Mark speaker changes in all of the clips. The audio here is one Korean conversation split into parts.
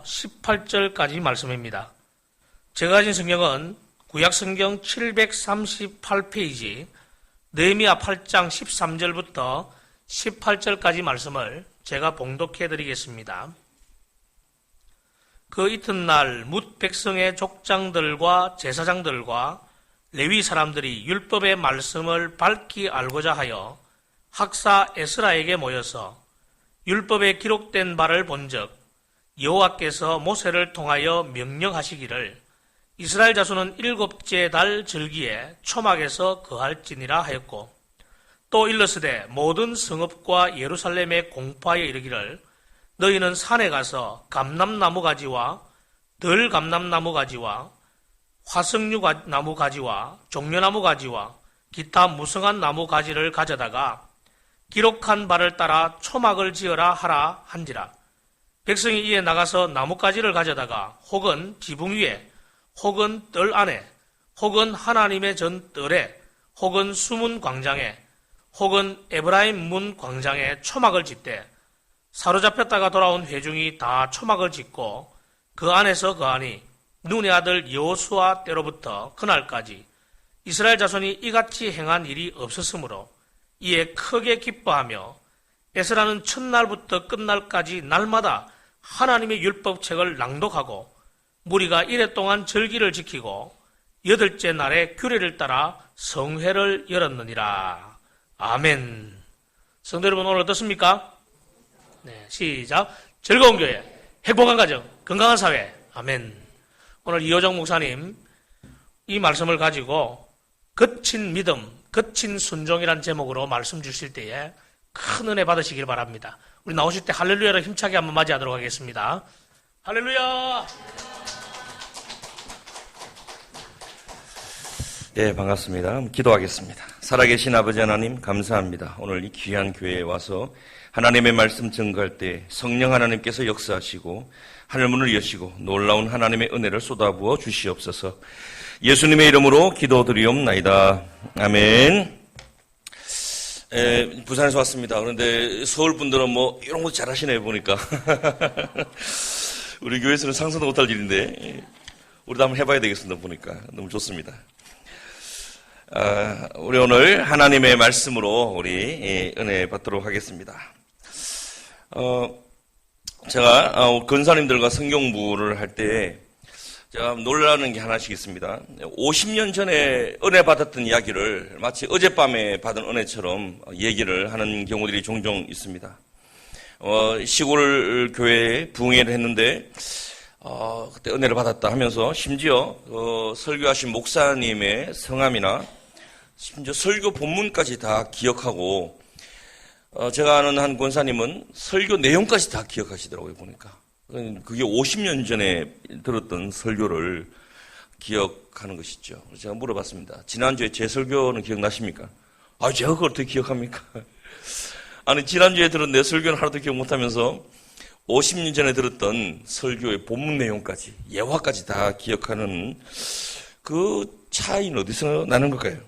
Speaker 1: 18절까지 말씀입니다. 제가 가진 성경은 구약성경 738페이지 느헤미야 8장 13절부터 18절까지 말씀을 제가 봉독해 드리겠습니다. 그 이튿날 뭇 백성의 족장들과 제사장들과 레위 사람들이 율법의 말씀을 밝히 알고자 하여 학사 에스라에게 모여서 율법에 기록된 바를 본즉 여호와께서 모세를 통하여 명령하시기를 이스라엘 자손은 7째 달 절기에 초막에서 거할지니라 하였고, 또 일러스되 모든 성읍과 예루살렘에 공포하여 이르기를 너희는 산에 가서 감람나무 가지와 덜 감람나무 가지와 화석류 나무 가지와 종려나무 가지와 기타 무성한 나무 가지를 가져다가 기록한 바를 따라 초막을 지어라 하라 한지라. 백성이 이에 나가서 나뭇가지를 가져다가 혹은 지붕 위에 혹은 뜰 안에 혹은 하나님의 전 뜰에 혹은 수문 광장에 혹은 에브라임 문 광장에 초막을 짓되 사로잡혔다가 돌아온 회중이 다 초막을 짓고 그 안에서 거하니 눈의 아들 여호수아 때로부터 그날까지 이스라엘 자손이 이같이 행한 일이 없었으므로 이에 크게 기뻐하며 에스라는 첫날부터 끝날까지 날마다 하나님의 율법책을 낭독하고 무리가 이래 동안 절기를 지키고 8째 날에 규례를 따라 성회를 열었느니라. 아멘. 성도 여러분, 오늘 어떻습니까? 네, 시작. 즐거운 교회, 행복한 가정, 건강한 사회. 아멘. 오늘 이호정 목사님 이 말씀을 가지고 거친 믿음, 거친 순종이란 제목으로 말씀 주실 때에 큰 은혜 받으시길 바랍니다. 우리 나오실 때 할렐루야로 힘차게 한번 맞이하도록 하겠습니다. 할렐루야!
Speaker 2: 네, 반갑습니다. 기도하겠습니다. 살아계신 아버지 하나님 감사합니다. 오늘 이 귀한 교회에 와서 하나님의 말씀 증거할 때 성령 하나님께서 역사하시고 하늘문을 여시고 놀라운 하나님의 은혜를 쏟아부어 주시옵소서. 예수님의 이름으로 기도드리옵나이다. 아멘. 부산에서 왔습니다. 그런데 서울 분들은 뭐 이런 거 잘하시네요 보니까. 우리 교회에서는 상상도 못할 일인데 우리도 한번 해봐야 되겠습니다. 보니까 너무 좋습니다. 우리 오늘 하나님의 말씀으로 우리 은혜 받도록 하겠습니다. 제가 권사님들과 성경부를 할 때 제가 놀라는 게 하나씩 있습니다. 50년 전에 은혜 받았던 이야기를 마치 어젯밤에 받은 은혜처럼 얘기를 하는 경우들이 종종 있습니다. 시골 교회에 부흥회를 했는데 그때 은혜를 받았다 하면서 심지어 설교하신 목사님의 성함이나 심지어 설교 본문까지 다 기억하고 제가 아는 한 권사님은 설교 내용까지 다 기억하시더라고요. 보니까 그게 50년 전에 들었던 설교를 기억하는 것이죠. 제가 물어봤습니다. 지난주에 제 설교는 기억나십니까? 제가 그걸 어떻게 기억합니까? 아니 지난주에 들은 내 설교는 하나도 기억 못하면서 50년 전에 들었던 설교의 본문 내용까지 예화까지 다 기억하는 그 차이는 어디서 나는 걸까요?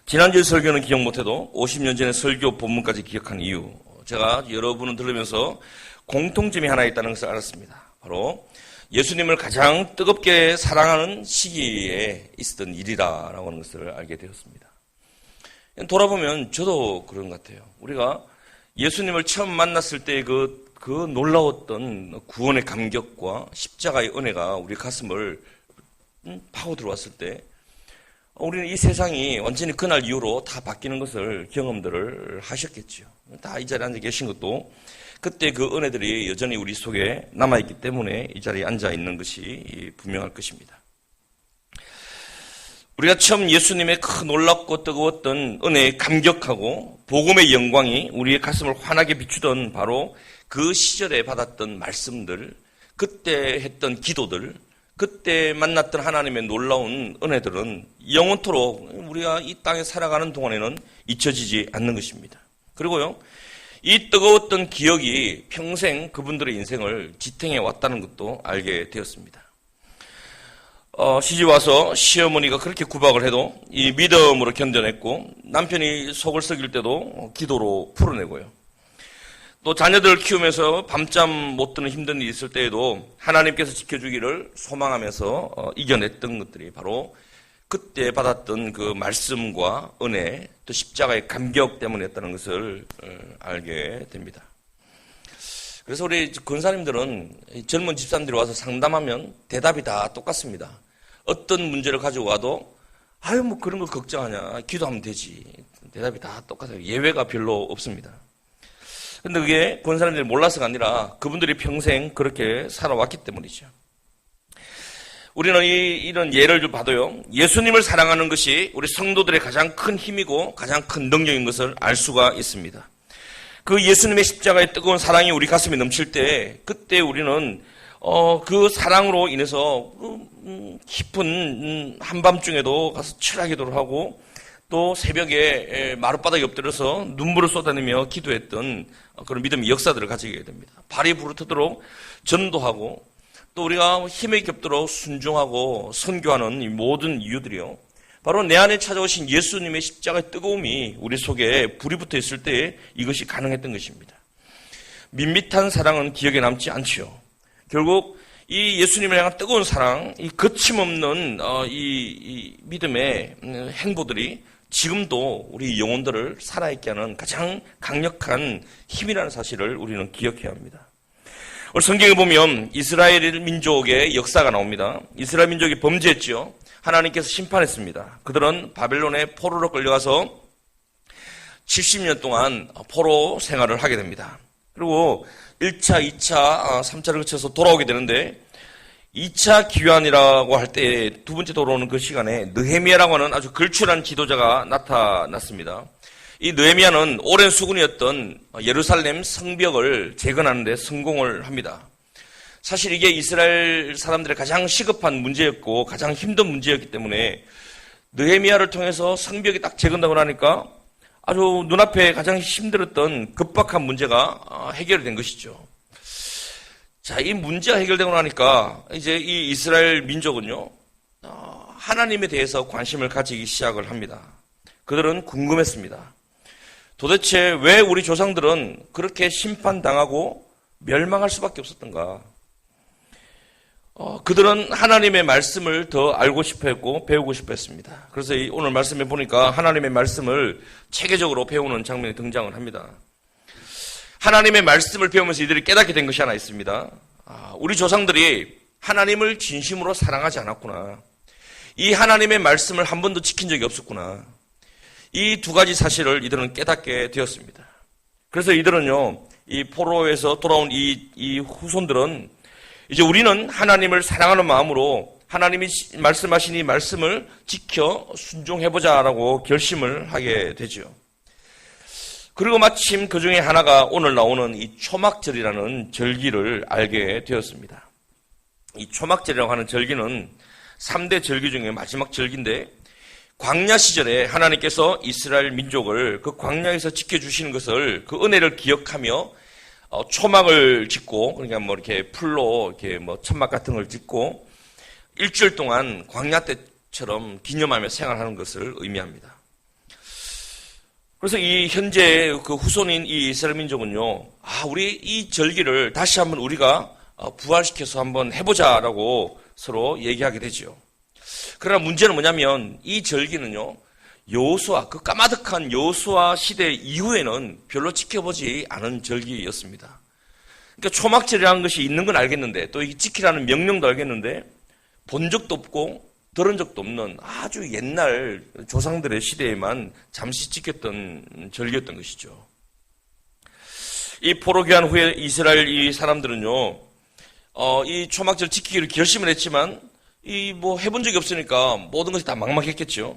Speaker 2: 지난주의 설교는 기억 못해도 50년 전에 설교 본문까지 기억한 이유, 제가 여러분을 들으면서 공통점이 하나 있다는 것을 알았습니다. 바로 예수님을 가장 뜨겁게 사랑하는 시기에 있었던 일이라고 하는 것을 알게 되었습니다. 돌아보면 저도 그런 것 같아요. 우리가 예수님을 처음 만났을 때 그 놀라웠던 구원의 감격과 십자가의 은혜가 우리 가슴을 파고 들어왔을 때 우리는 이 세상이 완전히 그날 이후로 다 바뀌는 것을 경험들을 하셨겠죠. 다 이 자리에 앉아 계신 것도 그때 그 은혜들이 여전히 우리 속에 남아있기 때문에 이 자리에 앉아 있는 것이 분명할 것입니다. 우리가 처음 예수님의 그 놀랍고 뜨거웠던 은혜에 감격하고 복음의 영광이 우리의 가슴을 환하게 비추던 바로 그 시절에 받았던 말씀들, 그때 했던 기도들, 그때 만났던 하나님의 놀라운 은혜들은 영원토록 우리가 이 땅에 살아가는 동안에는 잊혀지지 않는 것입니다. 그리고요, 이 뜨거웠던 기억이 평생 그분들의 인생을 지탱해 왔다는 것도 알게 되었습니다. 시집 와서 시어머니가 그렇게 구박을 해도 이 믿음으로 견뎌냈고, 남편이 속을 썩일 때도 기도로 풀어내고요. 또 자녀들을 키우면서 밤잠 못 드는 힘든 일이 있을 때에도 하나님께서 지켜주기를 소망하면서 이겨냈던 것들이 바로 그때 받았던 그 말씀과 은혜, 또 십자가의 감격 때문이었다는 것을 알게 됩니다. 그래서 우리 권사님들은 젊은 집사님들이 와서 상담하면 대답이 다 똑같습니다. 어떤 문제를 가지고 와도 아유 뭐 그런 걸 걱정하냐, 기도하면 되지. 대답이 다 똑같아요. 예외가 별로 없습니다. 근데 그게 권사님들이 몰라서가 아니라 그분들이 평생 그렇게 살아왔기 때문이죠. 우리는 이런 예를 좀 봐도요, 예수님을 사랑하는 것이 우리 성도들의 가장 큰 힘이고 가장 큰 능력인 것을 알 수가 있습니다. 그 예수님의 십자가의 뜨거운 사랑이 우리 가슴에 넘칠 때, 그때 우리는 그 사랑으로 인해서 깊은 한밤중에도 가서 철야 기도를 하고, 또 새벽에 마룻바닥에 엎드려서 눈물을 쏟아내며 기도했던 그런 믿음의 역사들을 가지게 됩니다. 발이 부르트도록 전도하고, 또 우리가 힘에 겹도록 순종하고 선교하는 이 모든 이유들이요, 바로 내 안에 찾아오신 예수님의 십자가의 뜨거움이 우리 속에 불이 붙어 있을 때 이것이 가능했던 것입니다. 밋밋한 사랑은 기억에 남지 않지요. 결국 이 예수님을 향한 뜨거운 사랑, 이 거침없는 이 믿음의 행보들이 지금도 우리 영혼들을 살아있게 하는 가장 강력한 힘이라는 사실을 우리는 기억해야 합니다. 오늘 성경에 보면 이스라엘 민족의 역사가 나옵니다. 이스라엘 민족이 범죄했죠. 하나님께서 심판했습니다. 그들은 바벨론의 포로로 끌려가서 70년 동안 포로 생활을 하게 됩니다. 그리고 1차, 2차, 3차를 거쳐서 돌아오게 되는데 2차 귀환이라고 할 때 두 번째 돌아오는 그 시간에 느헤미야라고 하는 아주 걸출한 지도자가 나타났습니다. 이 느헤미야는 오랜 수군이었던 예루살렘 성벽을 재건하는 데 성공을 합니다. 사실 이게 이스라엘 사람들의 가장 시급한 문제였고 가장 힘든 문제였기 때문에 느헤미야를 통해서 성벽이 딱 재건되고 나니까 아주 눈앞에 가장 힘들었던 급박한 문제가 해결이 된 것이죠. 자, 이 문제가 해결되고 나니까 이제 이 이스라엘 민족은요, 하나님에 대해서 관심을 가지기 시작을 합니다. 그들은 궁금했습니다. 도대체 왜 우리 조상들은 그렇게 심판당하고 멸망할 수밖에 없었던가? 그들은 하나님의 말씀을 더 알고 싶어 했고 배우고 싶어 했습니다. 그래서 오늘 말씀에 보니까 하나님의 말씀을 체계적으로 배우는 장면이 등장을 합니다. 하나님의 말씀을 배우면서 이들이 깨닫게 된 것이 하나 있습니다. 우리 조상들이 하나님을 진심으로 사랑하지 않았구나. 이 하나님의 말씀을 한 번도 지킨 적이 없었구나. 이 두 가지 사실을 이들은 깨닫게 되었습니다. 그래서 이들은요, 이 포로에서 돌아온 이 후손들은 이제 우리는 하나님을 사랑하는 마음으로 하나님이 말씀하신 이 말씀을 지켜 순종해보자라고 결심을 하게 되죠. 그리고 마침 그 중에 하나가 오늘 나오는 이 초막절이라는 절기를 알게 되었습니다. 이 초막절이라고 하는 절기는 3대 절기 중에 마지막 절기인데, 광야 시절에 하나님께서 이스라엘 민족을 그 광야에서 지켜주시는 것을, 그 은혜를 기억하며 초막을 짓고, 그러니까 뭐 이렇게 풀로 이렇게 뭐 천막 같은 걸 짓고 일주일 동안 광야 때처럼 기념하며 생활하는 것을 의미합니다. 그래서 이 현재 그 후손인 이 이스라엘 민족은요, 우리 이 절기를 다시 한번 우리가 부활시켜서 한번 해보자라고 서로 얘기하게 되죠. 그러나 문제는 뭐냐면 이 절기는요, 여호수아, 그 까마득한 여호수아 시대 이후에는 별로 지켜보지 않은 절기였습니다. 그러니까 초막절이라는 것이 있는 건 알겠는데, 또 이 지키라는 명령도 알겠는데, 본 적도 없고 들은 적도 없는 아주 옛날 조상들의 시대에만 잠시 지켰던 절기였던 것이죠. 이 포로 귀환 후에 이스라엘 이 사람들은요, 이 초막절 지키기를 결심을 했지만 이 뭐 해본 적이 없으니까 모든 것이 다 막막했겠죠.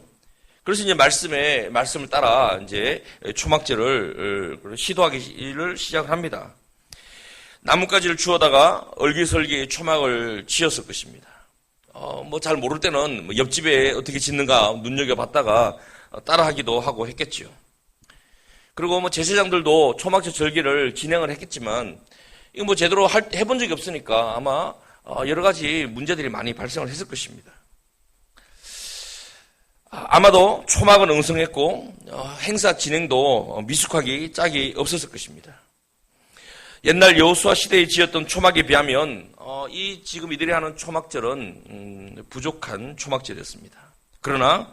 Speaker 2: 그래서 이제 말씀을 따라 이제 초막절을 시도하기를 시작을 합니다. 나뭇가지를 주워다가 얼기설기 초막을 지었을 것입니다. 뭐 잘 모를 때는 뭐 옆집에 어떻게 짓는가 눈여겨봤다가 따라하기도 하고 했겠죠. 그리고 뭐 제사장들도 초막절 절기를 진행을 했겠지만 이거 뭐 제대로 해본 적이 없으니까 아마 여러 가지 문제들이 많이 발생을 했을 것입니다. 아마도 초막은 엉성했고 행사 진행도 미숙하기 짝이 없었을 것입니다. 옛날 여호수아 시대에 지었던 초막에 비하면 이 지금 이들이 하는 초막절은 부족한 초막절이었습니다. 그러나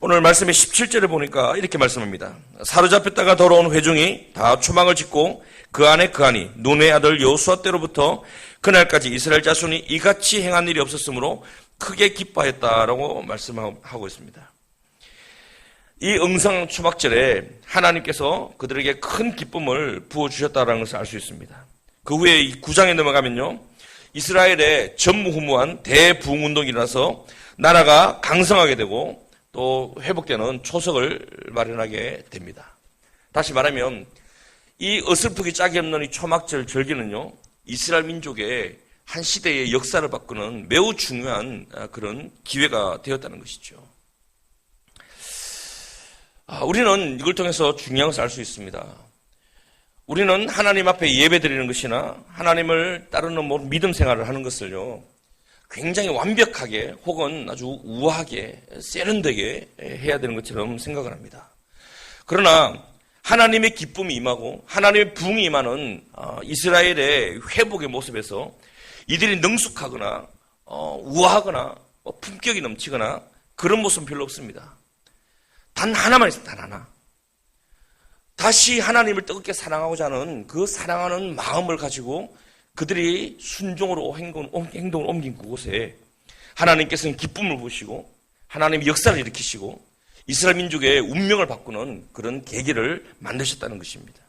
Speaker 2: 오늘 말씀의 17절에 보니까 이렇게 말씀합니다. 사로잡혔다가 돌아온 회중이 다 초막을 짓고 그 안에 그 안이 눈의 아들 여호수아 때로부터 그날까지 이스라엘 자손이 이같이 행한 일이 없었으므로 크게 기뻐했다라고 말씀하고 있습니다. 이 응상 초막절에 하나님께서 그들에게 큰 기쁨을 부어주셨다는 것을 알 수 있습니다. 그 후에 이 9장에 넘어가면요, 이스라엘의 전무후무한 대부흥운동이 일어나서 나라가 강성하게 되고 또 회복되는 초석을 마련하게 됩니다. 다시 말하면 이 어설프기 짝이 없는 이 초막절 절기는요, 이스라엘 민족의 한 시대의 역사를 바꾸는 매우 중요한 그런 기회가 되었다는 것이죠. 우리는 이걸 통해서 중요한 것을 알 수 있습니다. 우리는 하나님 앞에 예배 드리는 것이나 하나님을 따르는 믿음 생활을 하는 것을요, 굉장히 완벽하게 혹은 아주 우아하게 세련되게 해야 되는 것처럼 생각을 합니다. 그러나 하나님의 기쁨이 임하고 하나님의 부흥이 임하는 이스라엘의 회복의 모습에서 이들이 능숙하거나 우아하거나 품격이 넘치거나 그런 모습은 별로 없습니다. 단 하나만 있습니다. 단 하나. 다시 하나님을 뜨겁게 사랑하고자 하는 그 사랑하는 마음을 가지고 그들이 순종으로 행동을 옮긴 그곳에 하나님께서는 기쁨을 부으시고 하나님의 역사를 일으키시고 이스라엘 민족의 운명을 바꾸는 그런 계기를 만드셨다는 것입니다.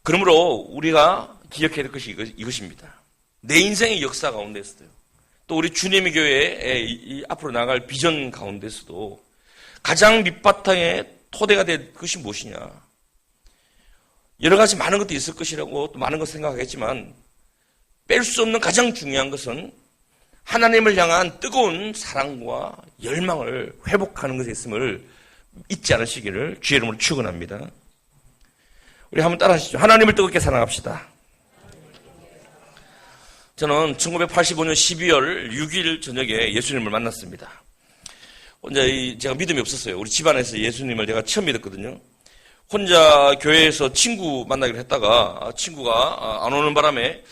Speaker 2: 그러므로 우리가 기억해야 될 것이 이것입니다. 내 인생의 역사 가운데서도요, 또 우리 주님의 교회에 앞으로 나갈 비전 가운데서도 가장 밑바탕의 토대가 될 것이 무엇이냐. 여러 가지 많은 것도 있을 것이라고 또 많은 것을 생각하겠지만 뺄 수 없는 가장 중요한 것은 하나님을 향한 뜨거운 사랑과 열망을 회복하는 것에 있음을 잊지 않으시기를 주의 이름으로 축원합니다. 우리 한번 따라하시죠. 하나님을 뜨겁게 사랑합시다. 저는 1985년 12월 6일 저녁에 예수님을 만났습니다. 혼자 제가 믿음이 없었어요. 우리 집안에서 예수님을 제가 처음 믿었거든요. 혼자 교회에서 친구 만나기로 했다가 친구가 안 오는 바람에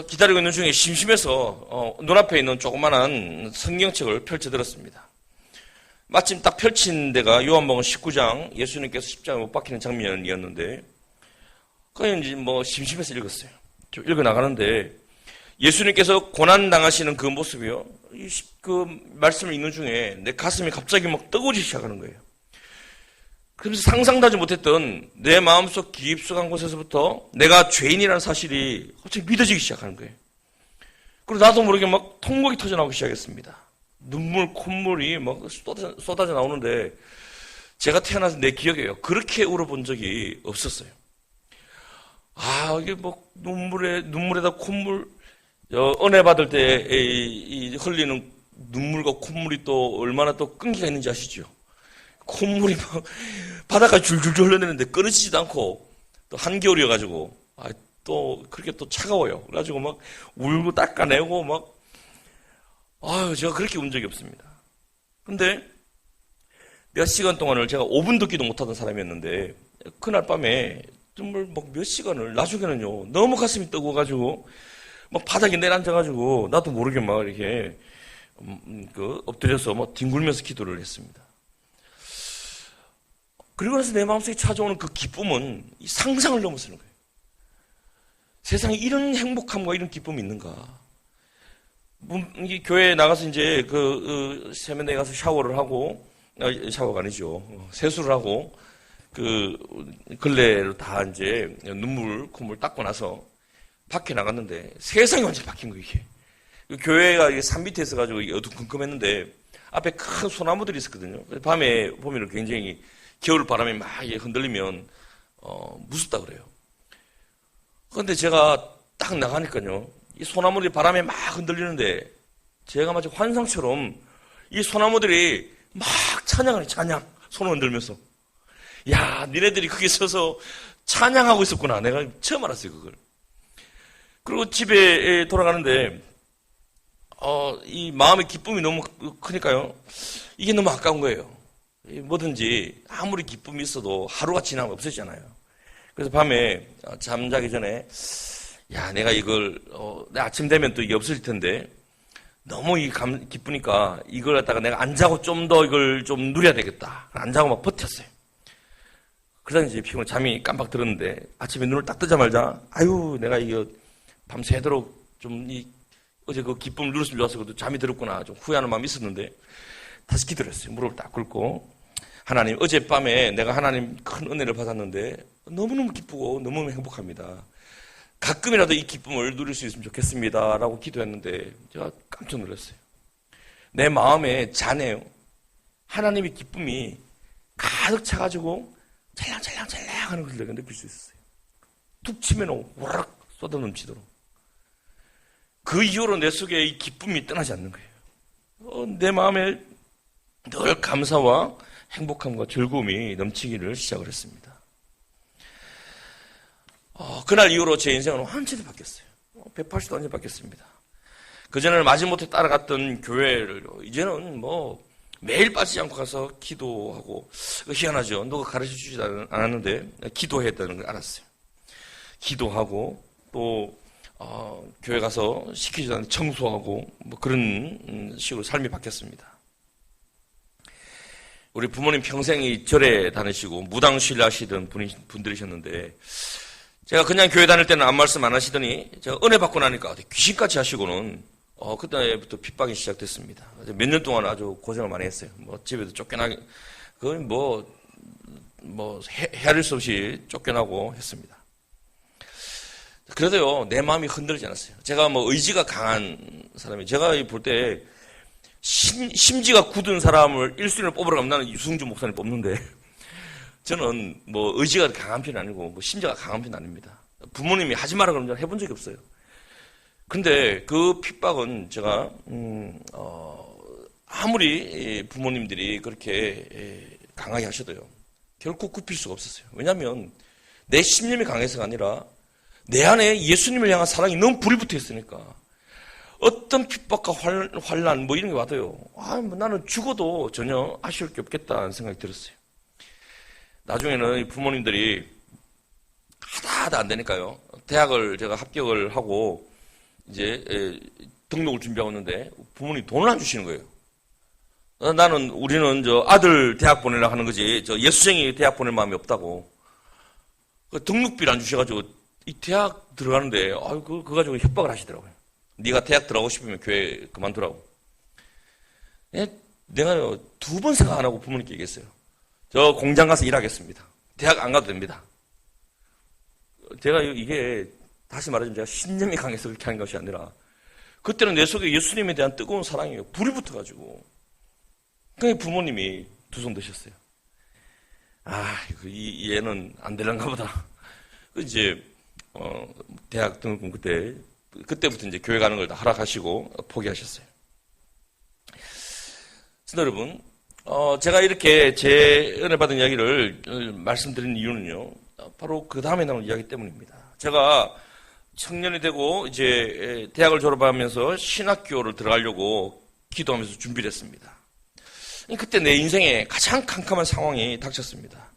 Speaker 2: 기다리고 있는 중에 심심해서 눈앞에 있는 조그만한 성경책을 펼쳐들었습니다. 마침 딱 펼친 데가 요한복음 19장, 예수님께서 십자가에 못 박히는 장면이었는데 그냥 이제 심심해서 읽었어요. 좀 읽어 나가는데 예수님께서 고난 당하시는 그 모습이요, 그 말씀을 읽는 중에 내 가슴이 갑자기 뜨거워지기 시작하는 거예요. 그러면서 상상도 하지 못했던 내 마음속 깊숙한 곳에서부터 내가 죄인이라는 사실이 갑자기 믿어지기 시작하는 거예요. 그리고 나도 모르게 통곡이 터져나오기 시작했습니다. 눈물, 콧물이 쏟아져 나오는데 제가 태어나서 내 기억이에요. 그렇게 울어본 적이 없었어요. 이게 눈물에다 콧물, 은혜 받을 때 흘리는 눈물과 콧물이 또 얼마나 또 끈기가 있는지 아시죠? 콧물이 바닥까지 줄줄줄 흘러내는데 끊어지지도 않고 또 한겨울이어가지고 또 그렇게 또 차가워요. 그래가지고 울고 닦아내고 제가 그렇게 운 적이 없습니다. 근데 몇 시간 동안을 제가 5분 듣기도 못하던 사람이었는데 그날 밤에 정말 몇 시간을 나중에는요 너무 가슴이 뜨거워가지고 바닥에 내려앉아가지고 나도 모르게 이렇게 엎드려서 뒹굴면서 기도를 했습니다. 그리고 나서 내 마음속에 찾아오는 그 기쁨은 상상을 넘어서는 거예요. 세상에 이런 행복함과 이런 기쁨이 있는가? 교회에 나가서 이제 세면대에 가서 샤워를 하고, 샤워가 아니죠. 세수를 하고, 걸레로 다 이제 콧물 닦고 나서 밖에 나갔는데 세상이 완전히 바뀐 거예요, 이게. 교회가 산 밑에 있어가지고 어두컴컴했는데 앞에 큰 소나무들이 있었거든요. 밤에 보면 굉장히 겨울 바람에 막 흔들리면 무섭다 그래요. 그런데 제가 딱 나가니까요, 이 소나무들이 바람에 막 흔들리는데 제가 마치 환상처럼 이 소나무들이 막 찬양을 해, 찬양. 손을 흔들면서. 야, 니네들이 거기 서서 찬양하고 있었구나. 내가 처음 알았어요, 그걸. 그리고 집에 돌아가는데 이 마음의 기쁨이 너무 크니까요, 이게 너무 아까운 거예요. 뭐든지 아무리 기쁨이 있어도 하루가 지나면 없어지잖아요. 그래서 밤에 잠자기 전에 내가 이걸 내 아침 되면 또 이게 없어질 텐데 너무 기쁘니까 이걸 갖다가 내가 안 자고 좀 더 이걸 좀 누려야 되겠다. 안 자고 막 버텼어요. 그러다 이제 피곤해 잠이 깜빡 들었는데 아침에 눈을 딱 뜨자마자 아유 내가 이거 밤새도록 좀 어제 그 기쁨을 누렸으면 좋았어. 그래도 잠이 들었구나. 좀 후회하는 마음이 있었는데 다시 기도를 했어요. 무릎을 딱 꿇고 하나님 어젯밤에 내가 하나님 큰 은혜를 받았는데 너무너무 기쁘고 너무너무 행복합니다. 가끔이라도 이 기쁨을 누릴 수 있으면 좋겠습니다. 라고 기도했는데 제가 깜짝 놀랐어요. 내 마음에 잔해요. 하나님의 기쁨이 가득 차가지고 찰랑찰랑찰랑 하는 걸 내가 느낄 수 있었어요. 툭 치면 우라락 쏟아넘치도록. 그 이후로 내 속에 이 기쁨이 떠나지 않는 거예요. 내 마음에 늘 감사와 행복함과 즐거움이 넘치기를 시작을 했습니다. 그날 이후로 제 인생은 완전히 바뀌었어요. 180도 완전히 바뀌었습니다. 그전에는 마지못해 따라갔던 교회를 이제는 뭐 매일 빠지지 않고 가서 기도하고 희한하죠. 누가 가르쳐주지 않았는데 기도했다는 걸 알았어요. 기도하고 또 교회 가서 시키지 않은 청소하고 뭐 그런 식으로 삶이 바뀌었습니다. 우리 부모님 평생이 절에 다니시고 무당실 하시던 분들이셨는데 제가 그냥 교회 다닐 때는 아무 말씀 안 하시더니 제가 은혜 받고 나니까 귀신같이 하시고는 그때부터 핍박이 시작됐습니다. 몇 년 동안 아주 고생을 많이 했어요. 뭐 집에도 쫓겨나기 그건 뭐 헤아릴 수 없이 쫓겨나고 했습니다. 그래도요 내 마음이 흔들리지 않았어요. 제가 뭐 의지가 강한 사람이 제가 볼 때 심지가 굳은 사람을 1순위를 뽑으러 가면 나는 유승준 목사님 뽑는데 저는 뭐 의지가 강한 편이 아니고 뭐 심지가 강한 편이 아닙니다. 부모님이 하지 마라 그러면 해본 적이 없어요. 근데 그 핍박은 제가 아무리 부모님들이 그렇게 강하게 하셔도요 결코 굽힐 수가 없었어요. 왜냐하면 내 신념이 강해서가 아니라 내 안에 예수님을 향한 사랑이 너무 불이 붙어 있으니까 어떤 핍박과 환난 뭐 이런 게 와도요 뭐 나는 죽어도 전혀 아쉬울 게 없겠다는 생각이 들었어요. 나중에는 부모님들이 하다 안 되니까요. 대학을 제가 합격을 하고 이제 등록을 준비하고 있는데 부모님이 돈을 안 주시는 거예요. 우리는 저 아들 대학 보내려고 하는 거지 저 예수생이 대학 보낼 마음이 없다고. 그 등록비를 안 주셔가지고 이 대학 들어가는데 그거 가지고 협박을 하시더라고요. 네가 대학 들어가고 싶으면 교회 그만두라고. 내가 2번 생각 안 하고 부모님께 얘기했어요. 저 공장 가서 일하겠습니다. 대학 안 가도 됩니다. 제가 이게 다시 말하자면 제가 신념이 강해서 그렇게 하는 것이 아니라 그때는 내 속에 예수님에 대한 뜨거운 사랑이 불이 붙어가지고 그냥 부모님이 두 손 드셨어요. 이 얘는 안 되려는가 보다. 이제 대학 등록금 그때부터 이제 교회 가는 걸 다 허락하시고 포기하셨어요. 그래서 여러분 제가 이렇게 제 은혜 받은 이야기를 말씀드린 이유는요 바로 그 다음에 나오는 이야기 때문입니다. 제가 청년이 되고 이제 대학을 졸업하면서 신학교를 들어가려고 기도하면서 준비를 했습니다. 그때 내 인생에 가장 캄캄한 상황이 닥쳤습니다.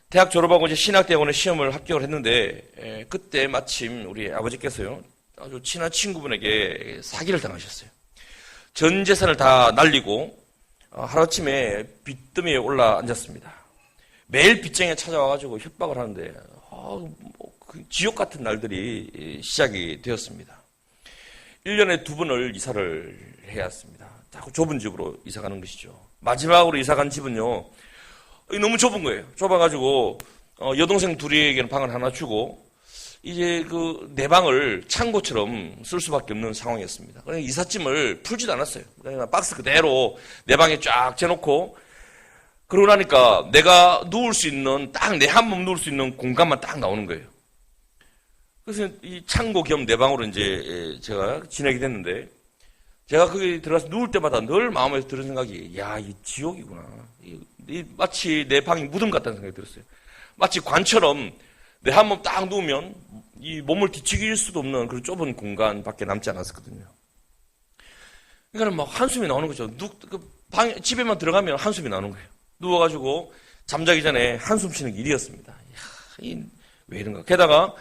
Speaker 2: 대학 졸업하고 이제 신학대학원에 시험을 합격을 했는데 그때 마침 우리 아버지께서요 아주 친한 친구분에게 사기를 당하셨어요. 전 재산을 다 날리고 하루아침에 빚더미에 올라 앉았습니다. 매일 빚쟁이가 찾아와가지고 협박을 하는데 그 지옥 같은 날들이 시작이 되었습니다. 1년에 2번을 이사를 해야 했습니다. 자꾸 좁은 집으로 이사 가는 것이죠. 마지막으로 이사 간 집은요 너무 좁은 거예요. 좁아가지고 여동생 둘이에게는 방을 하나 주고 이제 그 내 방을 창고처럼 쓸 수밖에 없는 상황이었습니다. 그래서 이삿짐을 풀지도 않았어요. 그냥 박스 그대로 내 방에 쫙 재놓고 그러고 나니까 내가 누울 수 있는 딱 내 한 몸 누울 수 있는 공간만 딱 나오는 거예요. 그래서 이 창고 겸 내 방으로 이제 제가 지내게 됐는데 제가 거기 들어가서 누울 때마다 늘 마음에서 드는 생각이 이 지옥이구나. 마치 내 방이 무덤 같다는 생각이 들었어요. 마치 관처럼 내 한 몸 딱 누우면 이 몸을 뒤치길 수도 없는 그런 좁은 공간밖에 남지 않았었거든요. 그러니까 막 한숨이 나오는 거죠. 집에만 들어가면 한숨이 나오는 거예요. 누워가지고 잠자기 전에 한숨 쉬는 게 일이었습니다. 왜 이런가. 게다가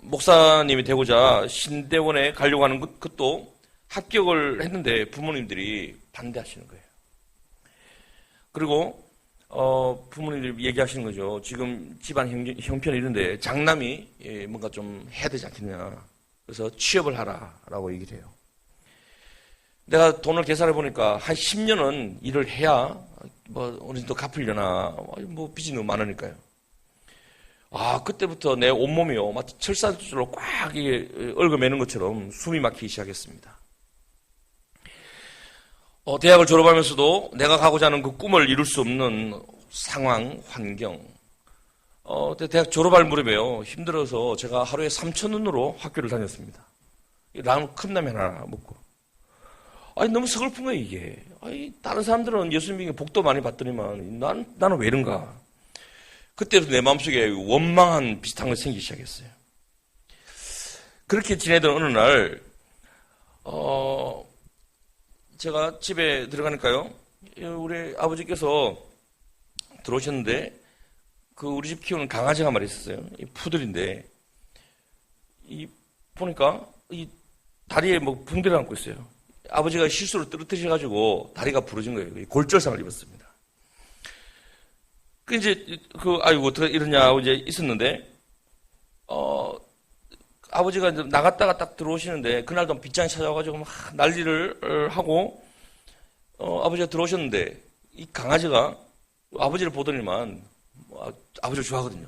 Speaker 2: 목사님이 되고자 신대원에 가려고 하는 것도 합격을 했는데 부모님들이 반대하시는 거예요. 그리고 부모님들이 얘기하시는 거죠. 지금 집안 형편이 이런데 장남이 뭔가 좀 해야 되지 않겠냐. 그래서 취업을 하라라고 얘기를 해요. 내가 돈을 계산해 보니까 한 10년은 일을 해야 어느 정도 갚으려나. 빚이 너무 많으니까요. 그때부터 내 온몸이요, 마치 철사줄로 꽉 얽어매는 것처럼 숨이 막히기 시작했습니다. 대학을 졸업하면서도 내가 가고자 하는 그 꿈을 이룰 수 없는 상황, 환경. 대학 졸업할 무렵에요, 힘들어서 제가 하루에 3,000원으로 학교를 다녔습니다. 라면, 컵라면 하나 먹고. 너무 서글픈 거예요, 이게. 다른 사람들은 예수 믿는 복도 많이 받더니만, 나는 왜 이런가. 그때도 내 마음속에 원망한 비슷한 거 생기기 시작했어요. 그렇게 지내던 어느 날, 제가 집에 들어가니까요, 우리 아버지께서 들어오셨는데, 우리 집 키우는 강아지가 말이 있었어요. 이 푸들인데, 보니까, 다리에 붕대를 안고 있어요. 아버지가 실수로 떨어뜨리셔가지고 다리가 부러진 거예요. 골절상을 입었습니다. 아이고, 어떻게 이러냐, 이제 있었는데, 아버지가 이제 나갔다가 딱 들어오시는데, 그날도 빗장이 찾아와가지고 막 난리를 하고, 아버지가 들어오셨는데, 이 강아지가 아버지를 보더니만, 아버지를 좋아하거든요.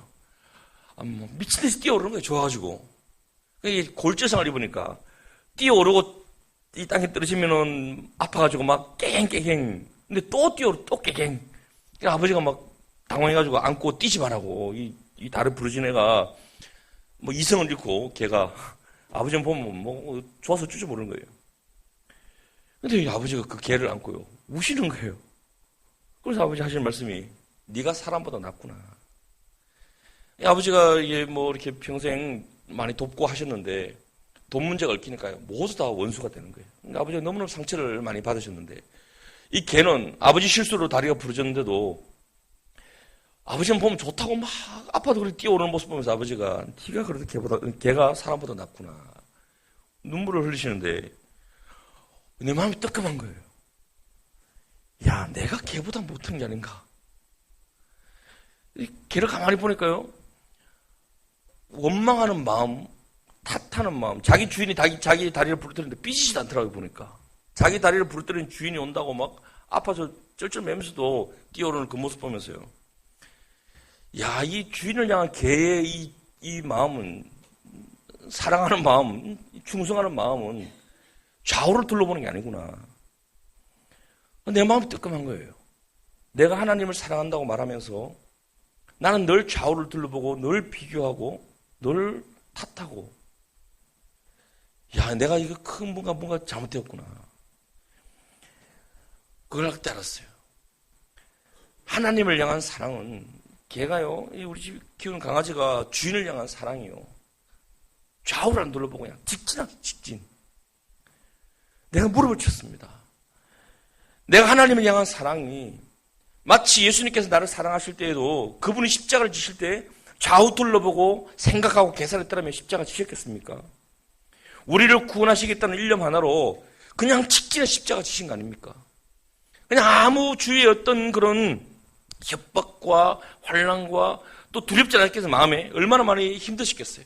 Speaker 2: 미친 듯이 뛰어오르는 거예요, 좋아가지고. 이게 골절상을 입으니까, 뛰어오르고, 이 땅에 떨어지면은 아파가지고 막 깨갱깨갱. 근데 또 뛰어오르고 또 깨갱. 아버지가 막 당황해가지고 안고 뛰지 말라고. 이 다리 부러진 애가 이성을 잃고 걔가 아버지는 보면 좋아서 줄줄 모르는 거예요. 근데 이 아버지가 그 개를 안고요, 우시는 거예요. 그래서 아버지 하시는 말씀이, 네가 사람보다 낫구나. 이 아버지가 이렇게 평생 많이 돕고 하셨는데 돈 문제가 얽히니까요, 모두 다 원수가 되는 거예요. 그러니까 아버지가 너무너무 상처를 많이 받으셨는데, 이 개는 아버지 실수로 다리가 부러졌는데도 아버지는 보면 좋다고 막 아파도 그렇게 뛰어오르는 모습 보면서 아버지가, 네가 그래도 개가 사람보다 낫구나. 눈물을 흘리시는데 내 마음이 뜨끔한 거예요. 야, 내가 개보다 못한 게 아닌가. 이 개를 가만히 보니까요, 원망하는 마음, 탓하는 마음, 자기 주인이 자기 다리를 부러뜨리는데 삐지지도 않더라고요, 보니까. 자기 다리를 부러뜨리는 주인이 온다고 막 아파서 쩔쩔매면서도 뛰어오르는 그 모습 보면서요, 야, 이 주인을 향한 개의 이 마음은, 사랑하는 마음, 충성하는 마음은 좌우를 둘러보는 게 아니구나. 내 마음이 뜨끔한 거예요. 내가 하나님을 사랑한다고 말하면서 나는 늘 좌우를 둘러보고 늘 비교하고 늘 탓하고, 야, 내가 이거 큰 뭔가 잘못되었구나. 그걸 그때 알았어요. 하나님을 향한 사랑은, 걔가요, 우리 집 키우는 강아지가 주인을 향한 사랑이요, 좌우를 안 둘러보고 그냥 직진하기 직진. 내가 무릎을 쳤습니다. 내가 하나님을 향한 사랑이 마치 예수님께서 나를 사랑하실 때에도 그분이 십자가를 지실 때 좌우 둘러보고 생각하고 계산했더라면 십자가 지셨겠습니까? 우리를 구원하시겠다는 일념 하나로 그냥 직진해 십자가 지신 거 아닙니까? 그냥 아무 주위에 어떤 그런 협박과 환난과 또 두렵지 않았겠어요. 마음에 얼마나 많이 힘드셨겠어요.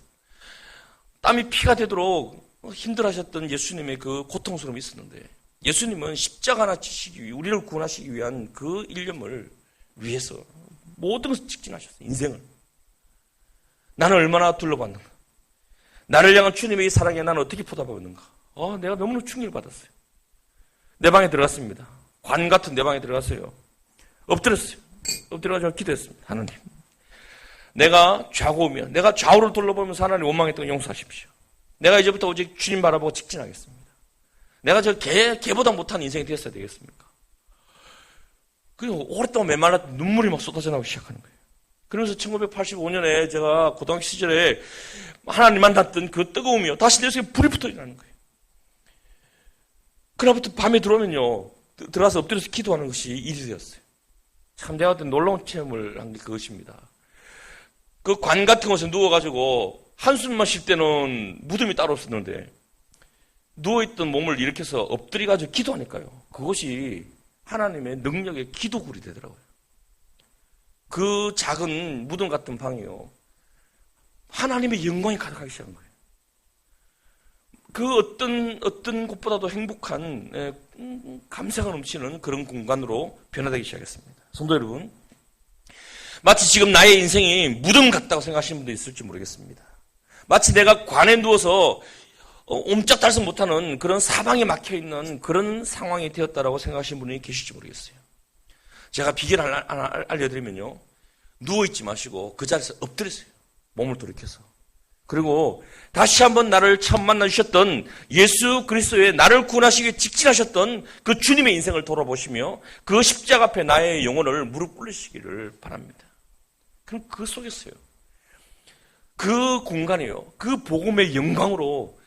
Speaker 2: 땀이 피가 되도록 힘들어하셨던 예수님의 그 고통스러움이 있었는데, 예수님은 십자가 하나 지시기 위해, 우리를 구원하시기 위한 그 일념을 위해서 모든 것을 직진하셨어요. 인생을. 나는 얼마나 둘러봤는가. 나를 향한 주님의 이 사랑에 나는 어떻게 보답하는가. 내가 너무나 충격을 받았어요. 내 방에 들어갔습니다. 관 같은 내 방에 들어갔어요. 엎드렸어요. 엎드려가지고 기도했습니다. 하나님, 내가 좌우면, 내가 좌우를 둘러보면서 하나님 원망했던 거 용서하십시오. 내가 이제부터 오직 주님 바라보고 직진하겠습니다. 내가 저 개보다 못한 인생이 되었어야 되겠습니까? 그리고 오랫동안 메말랐던 눈물이 막 쏟아져 나오기 시작하는 거예요. 그러면서 1985년에 제가 고등학교 시절에 하나님 만났던 그 뜨거움이요, 다시 내 속에 불이 붙어 일어나는 거예요. 그날부터 밤에 들어오면요, 들어가서 엎드려서 기도하는 것이 일이 되었어요. 참 내가 그때 놀라운 체험을 한 게 그것입니다. 그 관 같은 곳에 누워가지고 한숨만 쉴 때는 무덤이 따로 없었는데 누워있던 몸을 일으켜서 엎드려가지고 기도하니까요. 그것이 하나님의 능력의 기도굴이 되더라고요. 그 작은 무덤 같은 방이요. 하나님의 영광이 가득하기 시작한 거예요. 그 어떤 곳보다도 행복한 감사가 넘치는 그런 공간으로 변화되기 시작했습니다. 성도 여러분, 마치 지금 나의 인생이 무덤 같다고 생각하시는 분도 있을지 모르겠습니다. 마치 내가 관에 누워서 옴짝달싹 못하는 그런 사방에 막혀있는 그런 상황이 되었다라고 생각하시는 분이 계실지 모르겠어요. 제가 비결을 하나 알려드리면요. 누워있지 마시고 그 자리에서 엎드리세요. 몸을 돌이켜서. 그리고 다시 한번 나를 처음 만나주셨던 예수 그리스도의 나를 구원하시기 위해 직진하셨던 그 주님의 인생을 돌아보시며 그 십자가 앞에 나의 영혼을 무릎 꿇으시기를 바랍니다. 그럼 그 속에서요. 그 공간이요. 그 복음의 영광으로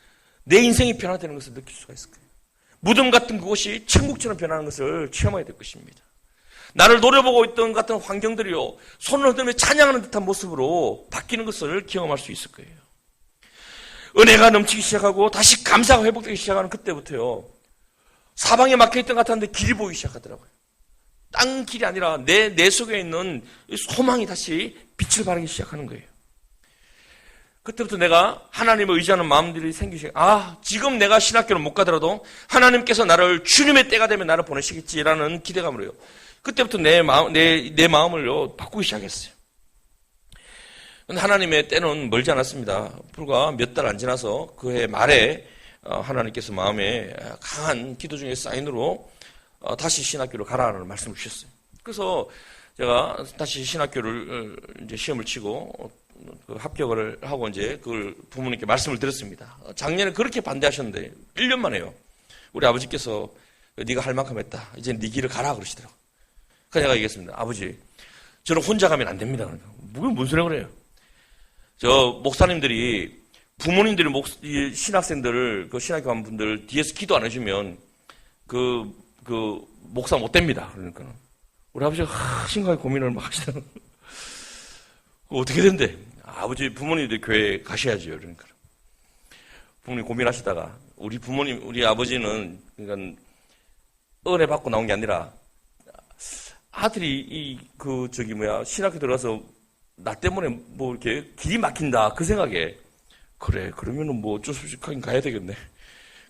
Speaker 2: 내 인생이 변화되는 것을 느낄 수가 있을 거예요. 무덤 같은 그곳이 천국처럼 변하는 것을 체험하게 될 것입니다. 나를 노려보고 있던 같은 환경들이요. 손을 흔들며 찬양하는 듯한 모습으로 바뀌는 것을 경험할 수 있을 거예요. 은혜가 넘치기 시작하고 다시 감사가 회복되기 시작하는 그때부터요. 사방에 막혀있던 것 같았는데 길이 보이기 시작하더라고요. 땅 길이 아니라 내 속에 있는 소망이 다시 빛을 발하기 시작하는 거예요. 그때부터 내가 하나님을 의지하는 마음들이 생기기 시작. 지금 내가 신학교를 못 가더라도 하나님께서 나를 주님의 때가 되면 나를 보내시겠지라는 기대감으로요. 그때부터 내 마음을요 바꾸기 시작했어요. 근데 하나님의 때는 멀지 않았습니다. 불과 몇 달 안 지나서 그해 말에 하나님께서 마음에 강한 기도 중에 사인으로 다시 신학교를 가라는 말씀을 주셨어요. 그래서 제가 다시 신학교를 이제 시험을 치고 합격을 하고 이제 그걸 부모님께 말씀을 드렸습니다. 작년에 그렇게 반대하셨는데 1년 만에요. 우리 아버지께서 네가 할 만큼 했다. 이제 네 길을 가라 그러시더라고요. 그래서 제가 얘기했습니다. 아버지, 저는 혼자 가면 안 됩니다. 뭔 소리야 그래요? 저 목사님들이 부모님들이 신학생들 그 신학교 간 분들 뒤에서 기도 안 해주면 그 목사 못 됩니다. 그러니까 우리 아버지가 심각하게 고민을 막 하시더라고요. 어떻게 된대? 아버지 부모님들 교회 가셔야죠. 그러니까 부모님 고민하시다가 우리 아버지는 그러니까 은혜 받고 나온 게 아니라 아들이 신학교 들어가서 나 때문에 뭐 이렇게 길이 막힌다 그 생각에 그래 그러면은 뭐 어쩔 수 없이 가긴 가야 되겠네.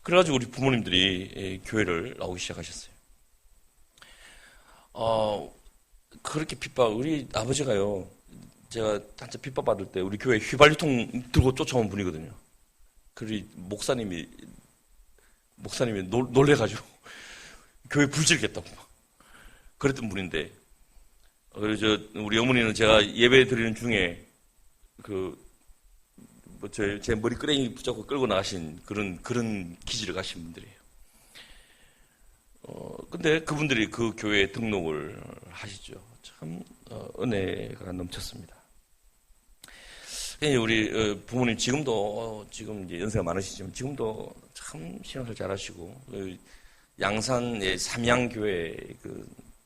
Speaker 2: 그래가지고 우리 부모님들이 교회를 나오기 시작하셨어요. 그렇게 우리 아버지가요. 제가 한참 핍박 받을 때 우리 교회 휘발유통 들고 쫓아온 분이거든요. 그리고 목사님이 놀래가지고 교회 불질겠다고 그랬던 분인데, 그래서 우리 어머니는 제가 예배 드리는 중에 제 머리끄댕이 붙잡고 끌고 나가신 그런 기질을 가신 분들이에요. 근데 그분들이 그 교회에 등록을 하시죠. 참 은혜가 넘쳤습니다. 우리 부모님 지금도 지금 이제 연세가 많으시지만 지금도 참 신앙을 잘하시고 양산의 삼양교회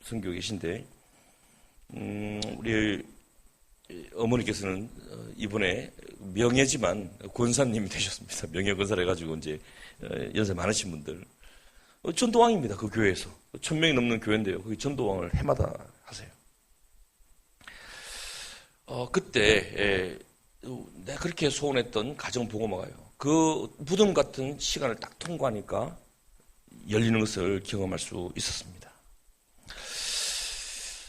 Speaker 2: 선교 계신데 우리 어머니께서는 이번에 명예지만 권사님이 되셨습니다. 명예 권사를 해가지고 이제 연세 많으신 분들 전도왕입니다. 그 교회에서 1000명이 넘는 교회인데요. 거기 전도왕을 해마다 하세요. 그때 내가 그렇게 소원했던 가정보고마가요. 그 무덤 같은 시간을 딱 통과하니까 열리는 것을 경험할 수 있었습니다.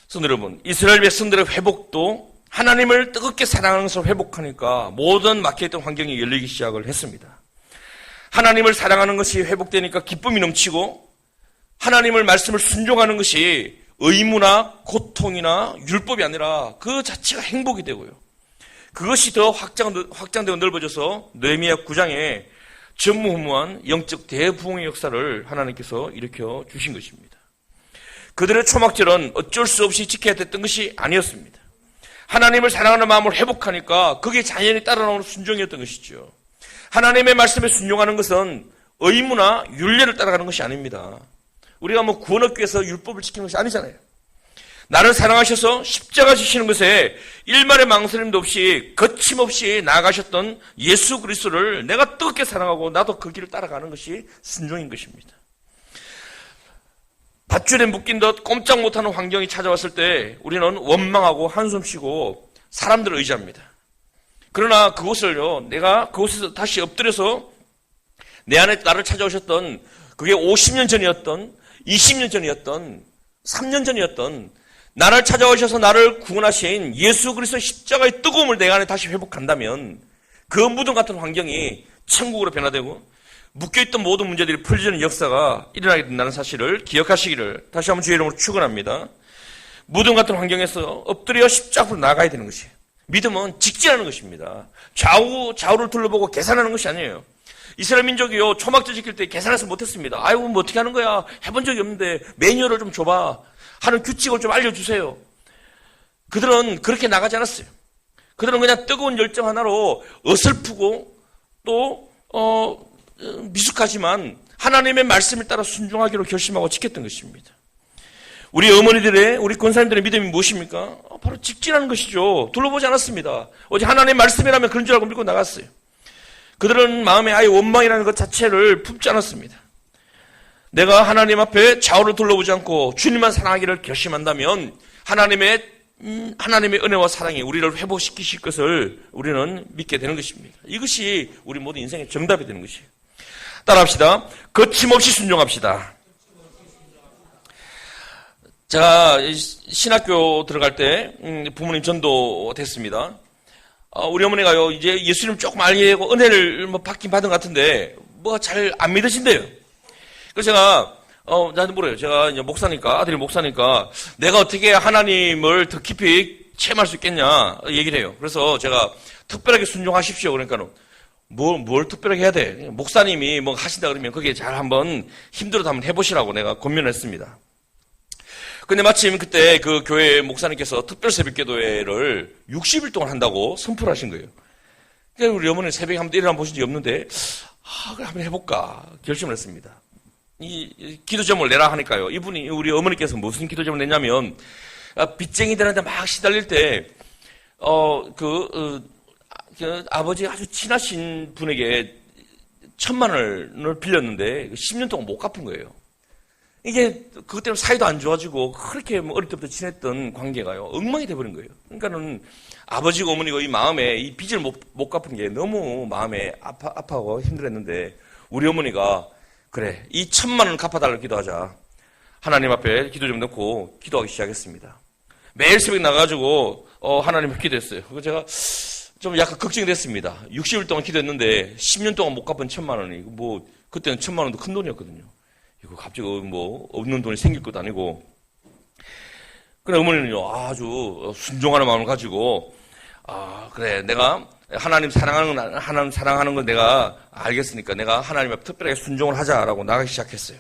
Speaker 2: 성도 여러분, 이스라엘 백성들의 회복도 하나님을 뜨겁게 사랑하는 것을 회복하니까 모든 막혀있던 환경이 열리기 시작을 했습니다. 하나님을 사랑하는 것이 회복되니까 기쁨이 넘치고 하나님의 말씀을 순종하는 것이 의무나 고통이나 율법이 아니라 그 자체가 행복이 되고요. 그것이 더 확장되고 넓어져서 느헤미야 9장에 전무후무한 영적 대부흥의 역사를 하나님께서 일으켜 주신 것입니다. 그들의 초막절은 어쩔 수 없이 지켜야 됐던 것이 아니었습니다. 하나님을 사랑하는 마음을 회복하니까 그게 자연히 따라 나오는 순종이었던 것이죠. 하나님의 말씀에 순종하는 것은 의무나 율례를 따라가는 것이 아닙니다. 우리가 구원 얻기 위해서 율법을 지키는 것이 아니잖아요. 나를 사랑하셔서 십자가 지시는 것에 일말의 망설임도 없이 거침없이 나아가셨던 예수 그리스도를 내가 뜨겁게 사랑하고 나도 그 길을 따라가는 것이 순종인 것입니다. 밧줄에 묶인 듯 꼼짝 못하는 환경이 찾아왔을 때 우리는 원망하고 한숨 쉬고 사람들을 의지합니다. 그러나 내가 그곳에서 다시 엎드려서 내 안에 나를 찾아오셨던 그게 50년 전이었던 20년 전이었던 3년 전이었던 나를 찾아오셔서 나를 구원하신 예수 그리스도의 십자가의 뜨거움을 내 안에 다시 회복한다면 그 무덤 같은 환경이 천국으로 변화되고 묶여있던 모든 문제들이 풀리는 역사가 일어나게 된다는 사실을 기억하시기를 다시 한번 주의 이름으로 축원합니다. 무덤 같은 환경에서 엎드려 십자가로 나가야 되는 것이에요. 믿음은 직진하는 것입니다. 좌우를 둘러보고 계산하는 것이 아니에요. 이스라엘 민족이요, 초막절 지킬 때 계산해서 못했습니다. 아이고, 뭐 어떻게 하는 거야? 해본 적이 없는데 매뉴얼을 좀 줘봐. 하는 규칙을 좀 알려주세요. 그들은 그렇게 나가지 않았어요. 그들은 그냥 뜨거운 열정 하나로 어설프고 또 미숙하지만 하나님의 말씀을 따라 순종하기로 결심하고 지켰던 것입니다. 우리 어머니들의, 우리 권사님들의 믿음이 무엇입니까? 바로 직진하는 것이죠. 둘러보지 않았습니다. 어제 하나님의 말씀이라면 그런 줄 알고 믿고 나갔어요. 그들은 마음에 아예 원망이라는 것 자체를 품지 않았습니다. 내가 하나님 앞에 좌우를 둘러보지 않고 주님만 사랑하기를 결심한다면 하나님의 은혜와 사랑이 우리를 회복시키실 것을 우리는 믿게 되는 것입니다. 이것이 우리 모든 인생의 정답이 되는 것이에요. 따라합시다. 거침없이 순종합시다. 제가 신학교 들어갈 때 부모님 전도 됐습니다. 우리 어머니가요, 이제 예수님 조금 알고 은혜를 받긴 받은 것 같은데 잘 안 믿으신대요. 그래서 제가 나도 모르요. 제가 이제 목사니까, 아들이 목사니까 내가 어떻게 하나님을 더 깊이 체험할 수 있겠냐 얘기를 해요. 그래서 제가 특별하게 순종하십시오. 그러니까는 뭘 특별하게 해야 돼? 목사님이 뭐 하신다 그러면 거기에 잘 한번 힘들어도 한번 해보시라고 내가 권면을 했습니다. 근데 마침 그때 그 교회 목사님께서 특별 새벽 기도회를 60일 동안 한다고 선포를 하신 거예요. 그래서 우리 어머니는 새벽에 한번 일어나 보신 적이 없는데, 그래, 한번 해볼까 결심을 했습니다. 이 기도 제목을 내라 하니까요. 이분이, 우리 어머니께서 무슨 기도 제목을 냈냐면, 빚쟁이들한테 막 시달릴 때, 아버지 아주 친하신 분에게 1,000만 원을 빌렸는데, 10년 동안 못 갚은 거예요. 이게 그것 때문에 사이도 안 좋아지고 그렇게 어릴 때부터 지냈던 관계가요 엉망이 돼버린 거예요. 그러니까는 아버지고 어머니고 이 마음에 이 빚을 못 갚은 게 너무 마음에 아파하고 힘들었는데 우리 어머니가 그래 이 1,000만 원 갚아달라고 기도하자. 하나님 앞에 기도 좀 넣고 기도하기 시작했습니다. 매일 새벽 나가가지고 하나님 앞에 기도했어요. 그래서 제가 좀 약간 걱정이 됐습니다. 60일 동안 기도했는데 10년 동안 못 갚은 1,000만 원이 그때는 1,000만 원도 큰 돈이었거든요. 이거 갑자기 없는 돈이 생길 것도 아니고. 그래, 어머니는요, 아주 순종하는 마음을 가지고, 그래, 내가 하나님 사랑하는 건 내가 알겠으니까 내가 하나님 앞에 특별하게 순종을 하자라고 나가기 시작했어요.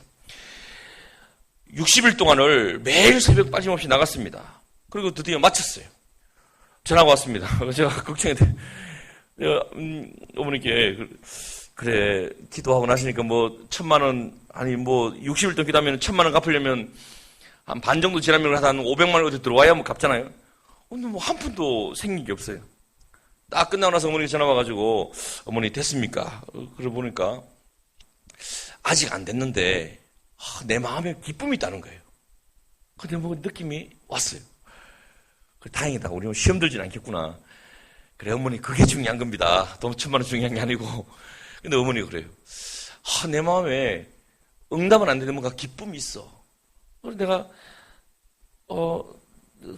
Speaker 2: 60일 동안을 매일 새벽 빠짐없이 나갔습니다. 그리고 드디어 마쳤어요. 전화가 왔습니다. 제가 걱정이 돼. 어머니께, 그래, 기도하고 나시니까 1,000만 원, 60일 동안 기도하면 1,000만 원 갚으려면 한 반 정도 지나면 한 500만 원 어디 들어와야 갚잖아요. 근데 한 푼도 생긴 게 없어요. 딱 끝나고 나서 어머니가 전화 와가지고, 어머니 됐습니까? 그러고 보니까, 아직 안 됐는데, 내 마음에 기쁨이 있다는 거예요. 근데 느낌이 왔어요. 그래, 다행이다. 우리 시험 들진 않겠구나. 그래, 어머니, 그게 중요한 겁니다. 돈 1,000만 원 중요한 게 아니고. 근데 어머니가 그래요. 내 마음에 응답은 안 되는데 뭔가 기쁨이 있어. 그래서 내가,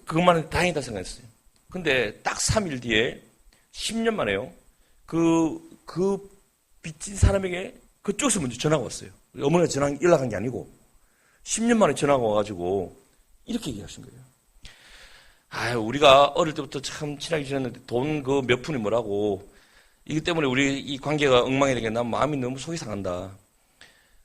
Speaker 2: 그것만은 다행이다 생각했어요. 근데 딱 3일 뒤에 10년 만에요. 그 빚진 사람에게 그쪽에서 먼저 전화가 왔어요. 어머니가 연락한 게 아니고 10년 만에 전화가 와가지고 이렇게 얘기하신 거예요. 우리가 어릴 때부터 참 친하게 지냈는데 돈 그 몇 푼이 뭐라고. 이기 때문에 우리 이 관계가 엉망이 되게 난 마음이 너무 속이 상한다.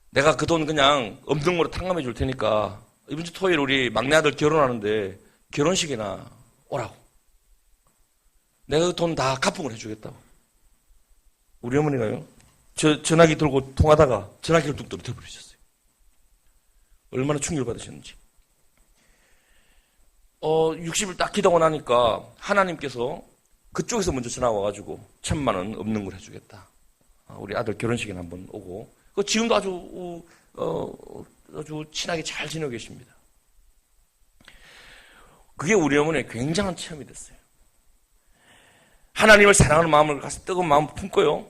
Speaker 2: 내가 그 돈 그냥 엄등으로 탕감해 줄 테니까 이번 주 토요일 우리 막내 아들 결혼하는데 결혼식이나 오라고. 내가 그 돈 다 가품을 해주겠다고. 우리 어머니가요. 전화기 들고 통하다가 전화기를 뚝 떨어뜨려 버리셨어요. 얼마나 충격을 받으셨는지. 60일 딱 기도하고 나니까 하나님께서 그쪽에서 먼저 전화가 와가지고 1,000만 원 없는 걸 해주겠다. 우리 아들 결혼식에 한번 오고, 지금도 아주 친하게 잘 지내고 계십니다. 그게 우리 어머니의 굉장한 체험이 됐어요. 하나님을 사랑하는 마음을 가서 뜨거운 마음을 품고요.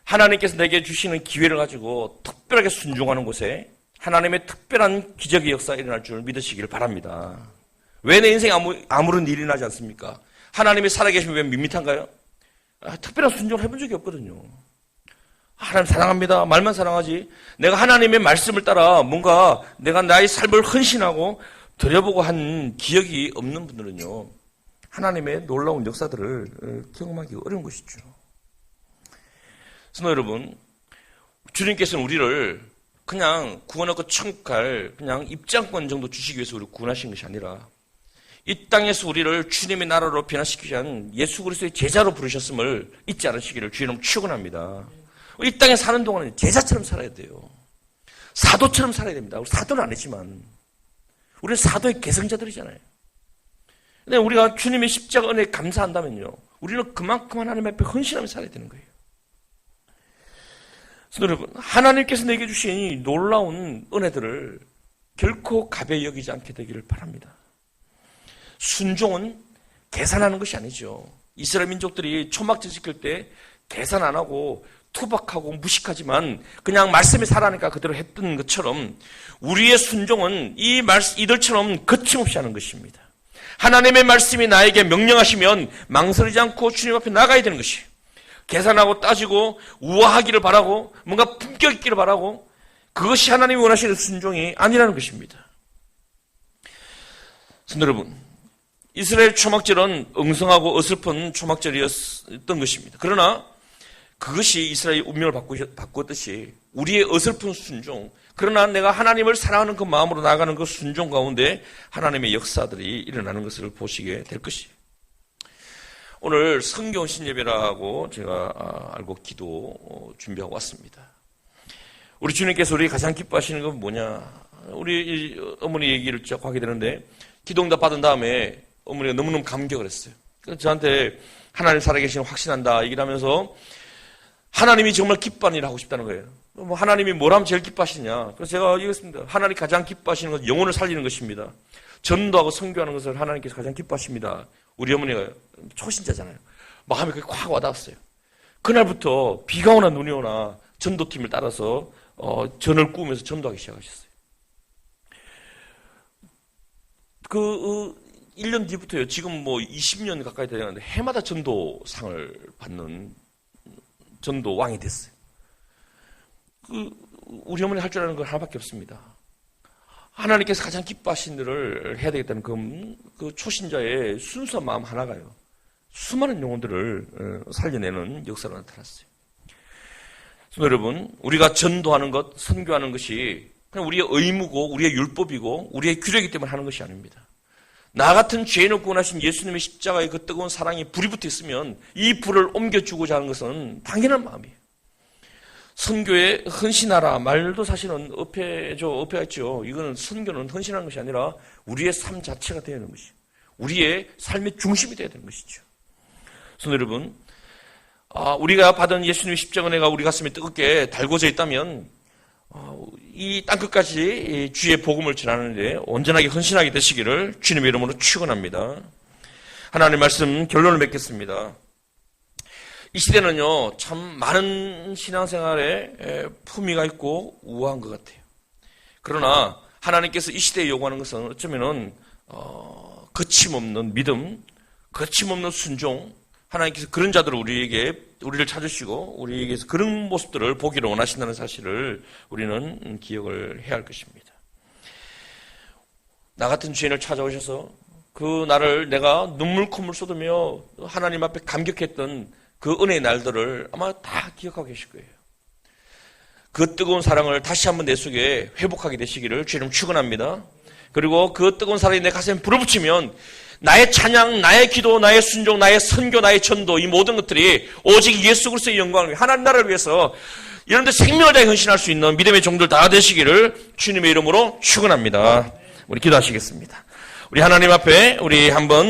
Speaker 2: 하나님께서 내게 주시는 기회를 가지고 특별하게 순종하는 곳에 하나님의 특별한 기적의 역사가 일어날 줄 믿으시기를 바랍니다. 왜 내 인생에 아무런 일이 나지 않습니까? 하나님이 살아계시면 왜 밋밋한가요? 특별한 순종을 해본 적이 없거든요. 하나님 사랑합니다. 말만 사랑하지. 내가 하나님의 말씀을 따라 뭔가 내가 나의 삶을 헌신하고 드려보고 한 기억이 없는 분들은요, 하나님의 놀라운 역사들을 경험하기 어려운 것이죠. 성도 여러분, 주님께서는 우리를 그냥 구원하고 천국 갈 그냥 입장권 정도 주시기 위해서 우리를 구원하신 것이 아니라 이 땅에서 우리를 주님의 나라로 변화시키기 위한 예수 그리스도의 제자로 부르셨음을 잊지 않으시기를 주님 축원합니다. 이 땅에 사는 동안은 제자처럼 살아야 돼요. 사도처럼 살아야 됩니다. 사도는 아니지만 우리는 사도의 계승자들이잖아요. 근데 우리가 주님의 십자가 은혜에 감사한다면요, 우리는 그만큼 하나님 앞에 헌신하며 살아야 되는 거예요. 성도 여러분, 하나님께서 내게 주신 이 놀라운 은혜들을 결코 가벼이 여기지 않게 되기를 바랍니다. 순종은 계산하는 것이 아니죠. 이스라엘 민족들이 초막절 지킬 때 계산 안 하고 투박하고 무식하지만 그냥 말씀에 살아니까 그대로 했던 것처럼 우리의 순종은 이들처럼 거침없이 하는 것입니다. 하나님의 말씀이 나에게 명령하시면 망설이지 않고 주님 앞에 나가야 되는 것이에요. 계산하고 따지고 우아하기를 바라고 뭔가 품격 있기를 바라고, 그것이 하나님이 원하시는 순종이 아니라는 것입니다. 성도 여러분, 이스라엘 초막절은 엉성하고 어설픈 초막절이었던 것입니다. 그러나 그것이 이스라엘의 운명을 바꾸었듯이 우리의 어설픈 순종, 그러나 내가 하나님을 사랑하는 그 마음으로 나아가는 그 순종 가운데 하나님의 역사들이 일어나는 것을 보시게 될 것이에요. 오늘 성경 신예배라고 제가 알고 기도 준비하고 왔습니다. 우리 주님께서 우리 가장 기뻐하시는 건 뭐냐? 우리 어머니 얘기를 쭉 하게 되는데, 기도응답 받은 다음에 어머니가 너무너무 감격을 했어요. 그래서 저한테 하나님 살아계시는 확신한다 얘기를 하면서 하나님이 정말 기뻐하는 일을 하고 싶다는 거예요. 뭐 하나님이 뭘 하면 제일 기뻐하시냐? 그래서 제가 얘기했습니다. 하나님이 가장 기뻐하시는 것은 영혼을 살리는 것입니다. 전도하고 선교하는 것을 하나님께서 가장 기뻐하십니다. 우리 어머니가 초신자잖아요. 마음이 그게 확 와닿았어요. 그날부터 비가 오나 눈이 오나 전도팀을 따라서 전을 꾸면서 전도하기 시작하셨어요. 1년 뒤부터요, 지금 뭐 20년 가까이 되는데 해마다 전도상을 받는 전도왕이 됐어요. 우리 어머니 할 줄 아는 건 하나밖에 없습니다. 하나님께서 가장 기뻐하신 일을 해야 되겠다는 그 초신자의 순수한 마음 하나가요, 수많은 영혼들을 살려내는 역사로 나타났어요. 여러분, 우리가 전도하는 것, 선교하는 것이 그냥 우리의 의무고 우리의 율법이고 우리의 규례이기 때문에 하는 것이 아닙니다. 나 같은 죄인을 구원하신 예수님의 십자가의 그 뜨거운 사랑이 불이 붙어 있으면 이 불을 옮겨주고자 하는 것은 당연한 마음이에요. 선교에 헌신하라 말도 사실은 어폐가 있죠. 이거는 선교는 헌신하는 것이 아니라 우리의 삶 자체가 되어야 하는 것이에요. 우리의 삶의 중심이 되어야 되는 것이죠. 성도 여러분, 우리가 받은 예수님의 십자가 은혜가 우리 가슴에 뜨겁게 달궈져 있다면 이 땅끝까지 주의 복음을 전하는데 온전하게 헌신하게 되시기를 주님의 이름으로 축원합니다. 하나님의 말씀 결론을 맺겠습니다. 이 시대는요, 참 많은 신앙생활에 품위가 있고 우아한 것 같아요. 그러나 하나님께서 이 시대에 요구하는 것은 어쩌면은 거침없는 믿음, 거침없는 순종, 하나님께서 그런 자들을 우리를 찾으시고 우리에게서 그런 모습들을 보기를 원하신다는 사실을 우리는 기억을 해야 할 것입니다. 나 같은 죄인을 찾아오셔서 그 나를 내가 눈물 콧물 쏟으며 하나님 앞에 감격했던 그 은혜의 날들을 아마 다 기억하고 계실 거예요. 그 뜨거운 사랑을 다시 한번 내 속에 회복하게 되시기를 주님 축원합니다. 그리고 그 뜨거운 사랑이 내 가슴에 불을 붙이면 나의 찬양, 나의 기도, 나의 순종, 나의 선교, 나의 전도, 이 모든 것들이 오직 예수 그리스도의 영광을 위해, 하나님 나라를 위해서 이런데 생명을 다해 헌신할 수 있는 믿음의 종들 다 되시기를 주님의 이름으로 축원합니다. 우리 기도하시겠습니다. 우리 하나님 앞에 우리 한번